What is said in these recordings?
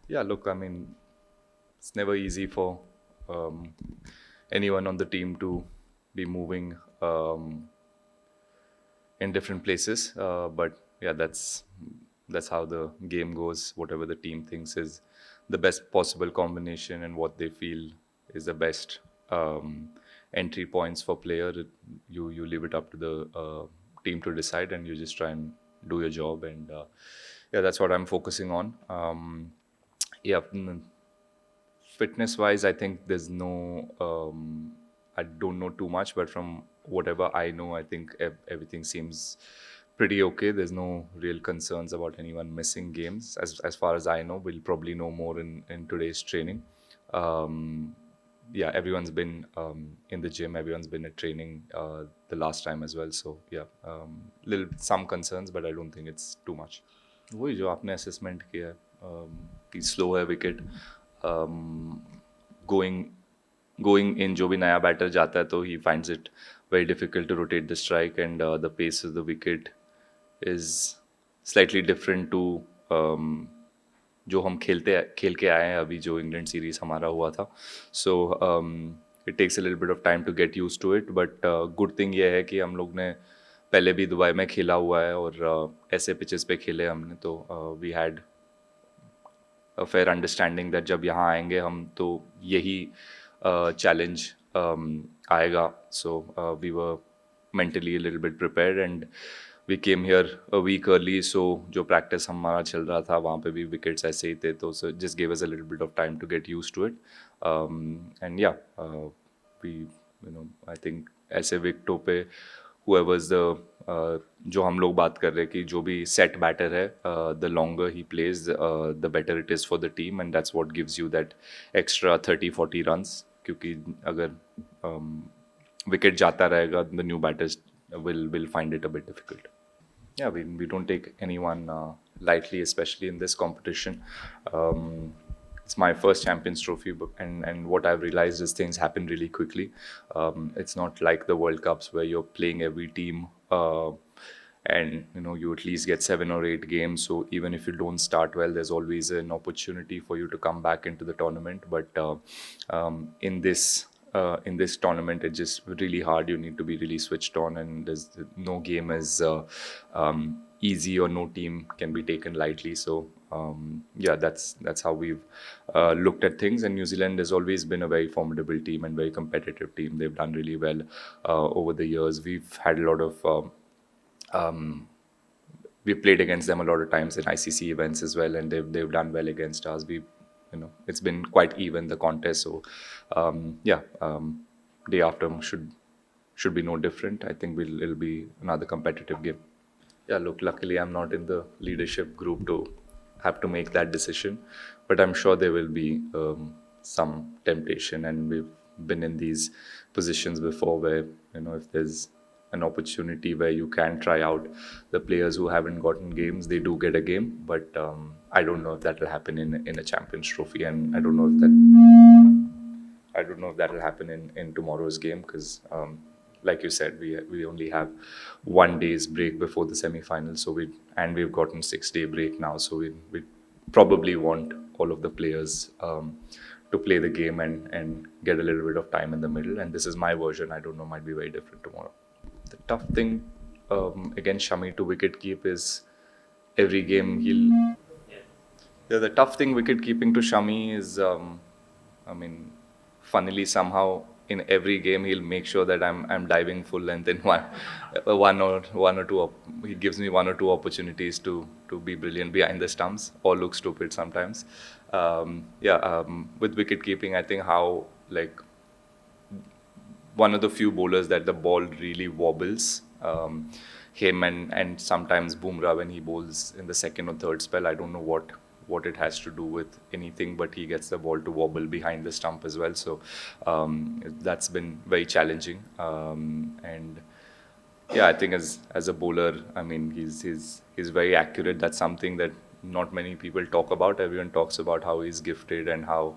Yeah, look, I mean, it's never easy for um, anyone on the team to be moving in different places. But yeah, that's how the game goes. Whatever the team thinks is the best possible combination and what they feel is the best entry points for player. You leave it up to the team to decide, and you just try and do your job. And yeah, that's what I'm focusing on. Yeah, fitness wise, I think there's no I don't know too much, but from whatever I know, I think everything seems pretty okay. There's no real concerns about anyone missing games as far as I know. We'll probably know more in today's training. um, yeah, everyone's been in the gym, everyone's been at training the last time as well, so yeah, little some concerns, but I don't think it's too much. वही जो आपने assessment किया है कि slow है wicket going going in जो भी नया बैटर जाता है तो he finds it very difficult to rotate the strike and the pace of the wicket is slightly different to जो हम खेल के आए हैं अभी जो इंग्लैंड सीरीज हमारा हुआ था so it takes a little bit of time to get used to it but good thing ये है कि हम लोग ने पहले भी दुबई में खेला हुआ है और ऐसे पिचेस पे खेले हमने तो we had a fair understanding that जब यहाँ आएंगे हम तो यही चैलेंज आएगा so we were mentally a little bit prepared and we came here a week early so जो practice हमारा चल रहा था वहाँ पे भी wickets ऐसे ही थे तो so it just gave us a little bit of time to get used to it and yeah we I think ऐसे विकेटों पे whoever's the जो हम लोग बात कर रहे हैं कि जो भी सेट बैटर है the longer he plays the better it is for the team and that's what gives you that extra 30-40 runs क्योंकि अगर wicket jata rahega, the new batters will find it a bit difficult. Yeah, we don't take anyone lightly, especially in this competition. It's my first Champions Trophy, and what I've realized is things happen really quickly. It's not like the World Cups where you're playing every team. And you at least get 7 or 8 games, so even if you don't start well there's always an opportunity for you to come back into the tournament, but in this tournament it's just really hard. You need to be really switched on, and there's no game is easy or no team can be taken lightly. So yeah, that's how we've looked at things. And New Zealand has always been a very formidable team and very competitive team. They've done really well over the years. We've had a lot of we've played against them a lot of times in ICC events as well, and they've done well against us. It's been quite even, the contest. So yeah, day after should be no different. I think it'll be another competitive game. Yeah, look, luckily I'm not in the leadership group to have to make that decision, but I'm sure there will be some temptation, and we've been in these positions before where if there's an opportunity where you can try out the players who haven't gotten games, they do get a game. But I don't know if that will happen in a Champions Trophy, and I don't know if that will happen in tomorrow's game because, like you said, we only have 1 day's break before the semi-final. So we've gotten 6-day break now. So we probably want all of the players to play the game and get a little bit of time in the middle. And this is my version. I don't know, might be very different tomorrow. The tough thing against Shami to wicket keep is every game he'll. Yeah, the tough thing wicket keeping to Shami is, I mean, funnily somehow in every game he'll make sure that I'm diving full length in one or two. He gives me 1 or 2 opportunities to be brilliant behind the stumps or look stupid sometimes. Yeah, with wicket keeping, I think how like one of the few bowlers that the ball really wobbles. Him and sometimes Bumrah when he bowls in the second or third spell. I don't know what it has to do with anything, but he gets the ball to wobble behind the stump as well. So that's been very challenging. And yeah, I think as a bowler, I mean, he's very accurate. That's something that not many people talk about. Everyone talks about how he's gifted and how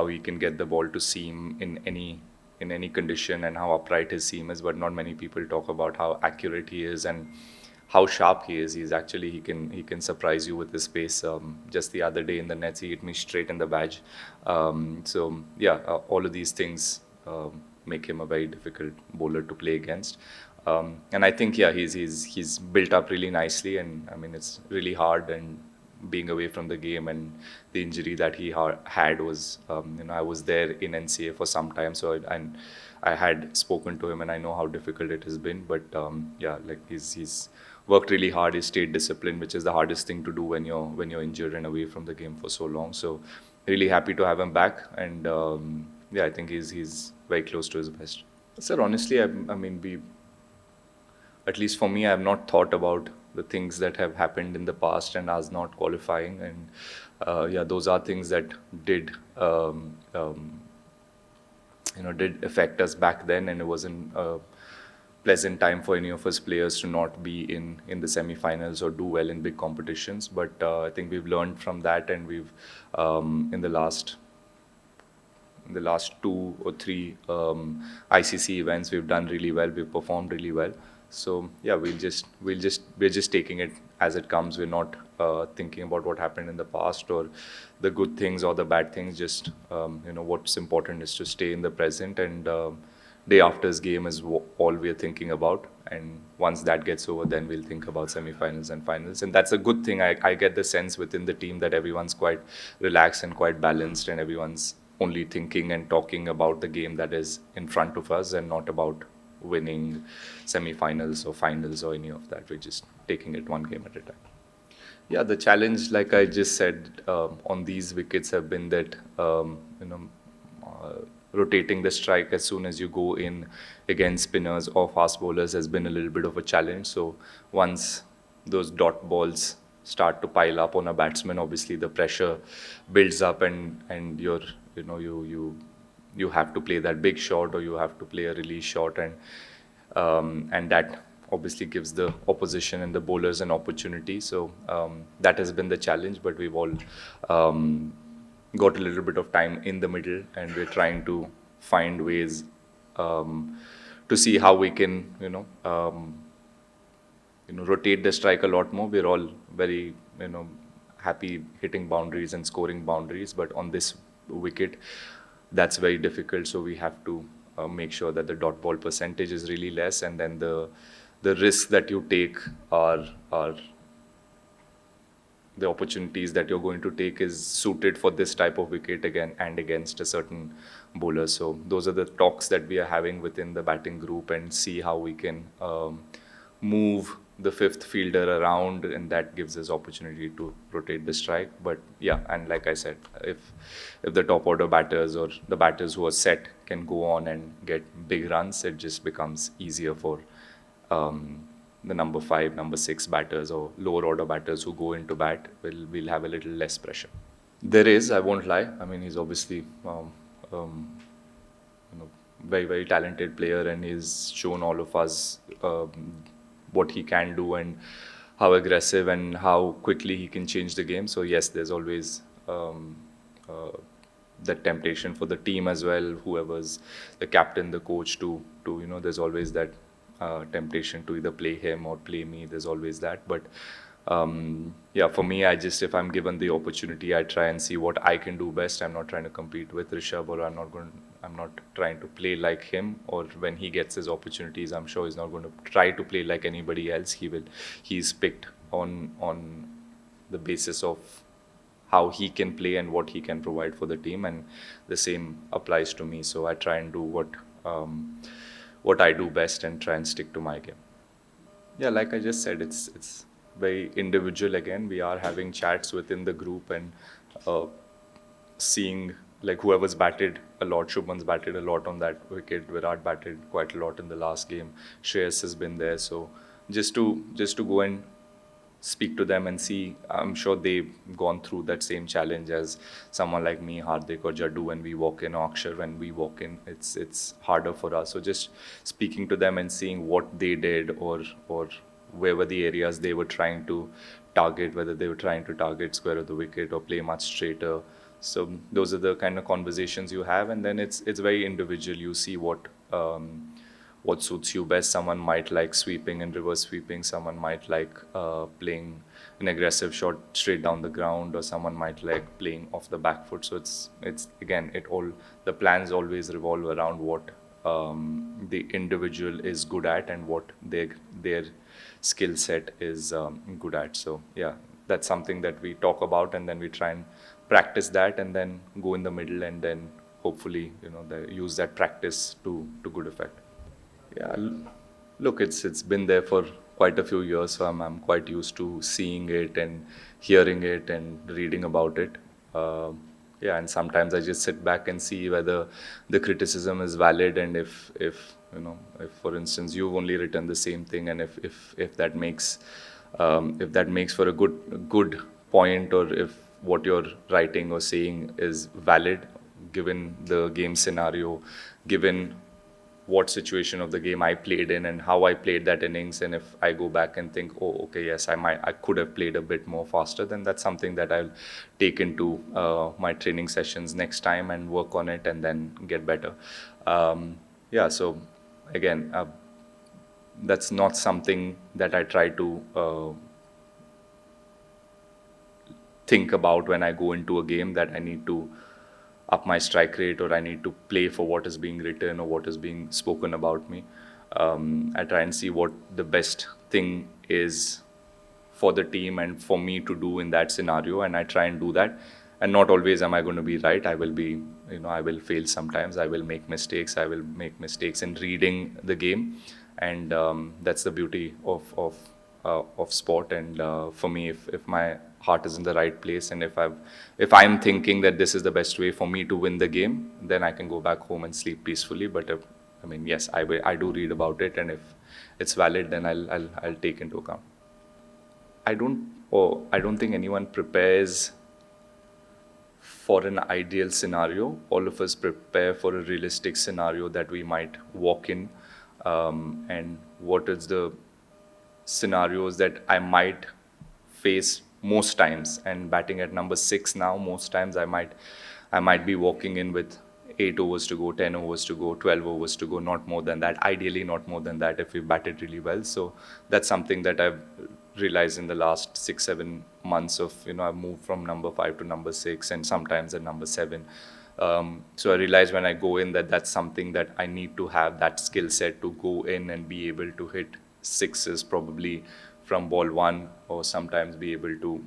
he can get the ball to seam in any condition and how upright his seam is, but not many people talk about how accurate he is and how sharp he is. He's actually he can surprise you with his pace. Just the other day in the nets, he hit me straight in the badge. So yeah, all of these things make him a very difficult bowler to play against. And I think yeah, he's built up really nicely, and I mean it's really hard and being away from the game, and the injury that he had was I was there in NCA for some time, so and I had spoken to him, and I know how difficult it has been. But yeah, like he's worked really hard. He stayed disciplined, which is the hardest thing to do when you're injured and away from the game for so long. So really happy to have him back, and yeah, I think he's very close to his best. Sir, honestly, I mean, at least for me, I have not thought about the things that have happened in the past and us not qualifying. And yeah, those are things that did, did affect us back then. And it wasn't a pleasant time for any of us players to not be in the semi-finals or do well in big competitions. But I think we've learned from that, and we've in the last 2 or 3 ICC events, we've done really well. We've performed really well. So yeah, we're just taking it as it comes. We're not thinking about what happened in the past or the good things or the bad things. Just what's important is to stay in the present, and day after's game is all we're thinking about. And once that gets over, then we'll think about semi-finals and finals. And that's a good thing. I get the sense within the team that everyone's quite relaxed and quite balanced, and everyone's only thinking and talking about the game that is in front of us, and not about winning semi-finals or finals or any of that. We're just taking it one game at a time. Yeah, the challenge, like I just said, on these wickets have been that rotating the strike as soon as you go in against spinners or fast bowlers has been a little bit of a challenge. So once those dot balls start to pile up on a batsman, obviously the pressure builds up, and you have to play that big shot, or you have to play a release shot, and that obviously gives the opposition and the bowlers an opportunity. So that has been the challenge, but we've all got a little bit of time in the middle, and we're trying to find ways to see how we can rotate the strike a lot more. We're all very happy hitting boundaries and scoring boundaries, but on this wicket that's very difficult. So we have to make sure that the dot ball percentage is really less, and then the risks that you take are the opportunities that you're going to take is suited for this type of wicket again and against a certain bowler. So those are the talks that we are having within the batting group, and see how we can move the fifth fielder around, and that gives us opportunity to rotate the strike. But yeah, and like I said, if the top order batters or the batters who are set can go on and get big runs, it just becomes easier for the number 5, number 6 batters or lower order batters who go into bat. Will have a little less pressure. There is, I won't lie. I mean, he's obviously very, very talented player, and he's shown all of us what he can do, and how aggressive and how quickly he can change the game. So yes, there's always that temptation for the team as well, whoever's the captain, the coach, to there's always that temptation to either play him or play me. There's always that. But yeah, for me, if I'm given the opportunity, I try and see what I can do best. I'm not trying to compete with Rishabh, or I'm not trying to play like him. Or when he gets his opportunities, I'm sure he's not going to try to play like anybody else. He's picked on the basis of how he can play and what he can provide for the team, and the same applies to me. So I try and do what I do best, and try and stick to my game. Yeah, like I just said, it's very individual. Again, we are having chats within the group, and seeing like whoever's batted a lot. Shubman's batted a lot on that wicket. Virat batted quite a lot in the last game. Shreyas has been there. So just to go and speak to them and see. I'm sure they've gone through that same challenge as someone like me, Hardik or Jaddu, when we walk in, or Akshar when we walk in. It's harder for us. So just speaking to them and seeing what they did, or where were the areas they were trying to target, whether they were trying to target square of the wicket or play much straighter. So those are the kind of conversations you have, and then it's very individual. You see what what suits you best. Someone might like sweeping and reverse sweeping. Someone might like playing an aggressive shot straight down the ground, or someone might like playing off the back foot. So it's again, it all, the plans always revolve around what the individual is good at and what their skill set is good at. So yeah, that's something that we talk about, and then we try and practice that, and then go in the middle, and then hopefully use that practice to good effect. Yeah, look, it's been there for quite a few years, so I'm quite used to seeing it and hearing it and reading about it. Yeah, and sometimes I just sit back and see whether the criticism is valid, and if for instance you've only written the same thing, and if that makes for a good point, or if what you're writing or saying is valid given the game scenario, given what situation of the game I played in and how I played that innings, and if I go back and think, oh, okay, yes, I could have played a bit more faster, then that's something that I'll take into my training sessions next time and work on it and then get better. Yeah, so again, that's not something that I try to think about when I go into a game, that I need to up my strike rate, or I need to play for what is being written or what is being spoken about me. I try and see what the best thing is for the team and for me to do in that scenario, and I try and do that. And not always am I going to be right. I will be, I will fail sometimes. I will make mistakes. I will make mistakes in reading the game, and that's the beauty of sport. And for me, if my heart is in the right place, and if I'm thinking that this is the best way for me to win the game, then I can go back home and sleep peacefully. But I mean, yes, I do read about it, and if it's valid, then I'll take into account. I don't think anyone prepares for an ideal scenario. All of us prepare for a realistic scenario that we might walk in, and what is the scenarios that I might face most times. And batting at number 6 now, most times I might be walking in with 8 overs to go, 10 overs to go, 12 overs to go, not more than that. Ideally, not more than that if we batted really well. So that's something that I've realized in the last 6-7 months of, I've moved from number 5 to number 6, and sometimes at number 7. So I realized when I go in that that's something that I need to have that skill set to go in and be able to hit sixes probably from ball one, or sometimes be able to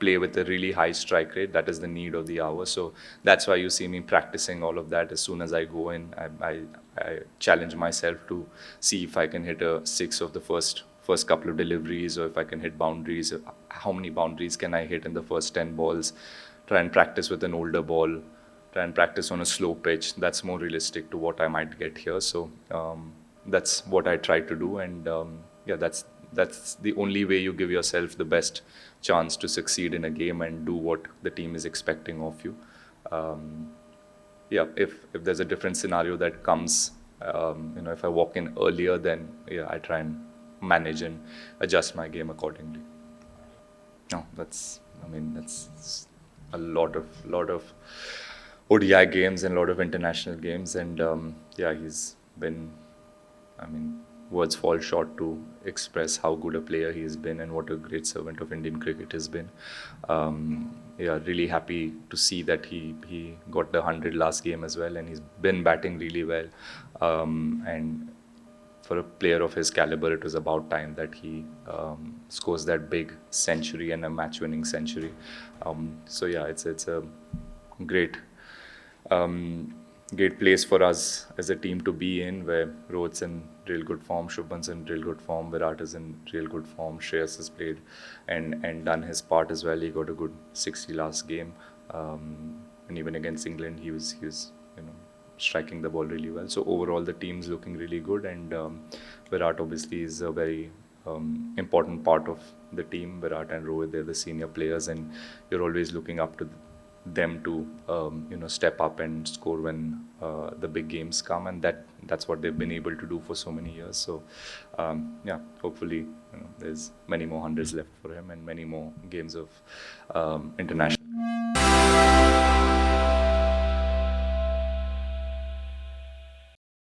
play with a really high strike rate. That is the need of the hour. So that's why you see me practicing all of that. As soon as I go in, I challenge myself to see if I can hit a six of the first couple of deliveries, or if I can hit boundaries. How many boundaries can I hit in the first 10 balls? Try and practice with an older ball. Try and practice on a slow pitch. That's more realistic to what I might get here. So that's what I try to do, and yeah, that's the only way you give yourself the best chance to succeed in a game and do what the team is expecting of you. Yeah, if there's a different scenario that comes, if I walk in earlier, then yeah, I try and manage and adjust my game accordingly. No, that's a lot of ODI games and a lot of international games, and yeah, he's been. I mean, words fall short to express how good a player he has been and what a great servant of Indian cricket has been. Yeah, really happy to see that he got the 100 last game as well, and he's been batting really well. And for a player of his caliber, it was about time that he scores that big century and a match-winning century. So yeah, it's a great great place for us as a team to be in, where Rohit's in real good form, Shubman's in real good form, Virat is in real good form, Shreyas has played and done his part as well. He got a good 60 last game, and even against England, he was striking the ball really well. So overall, the team's looking really good, and Virat obviously is a very important part of the team. Virat and Rohit, they're the senior players, and you're always looking up to them to step up and score when the big games come, and that's what they've been able to do for so many years. So yeah, hopefully there's many more hundreds left for him and many more games of international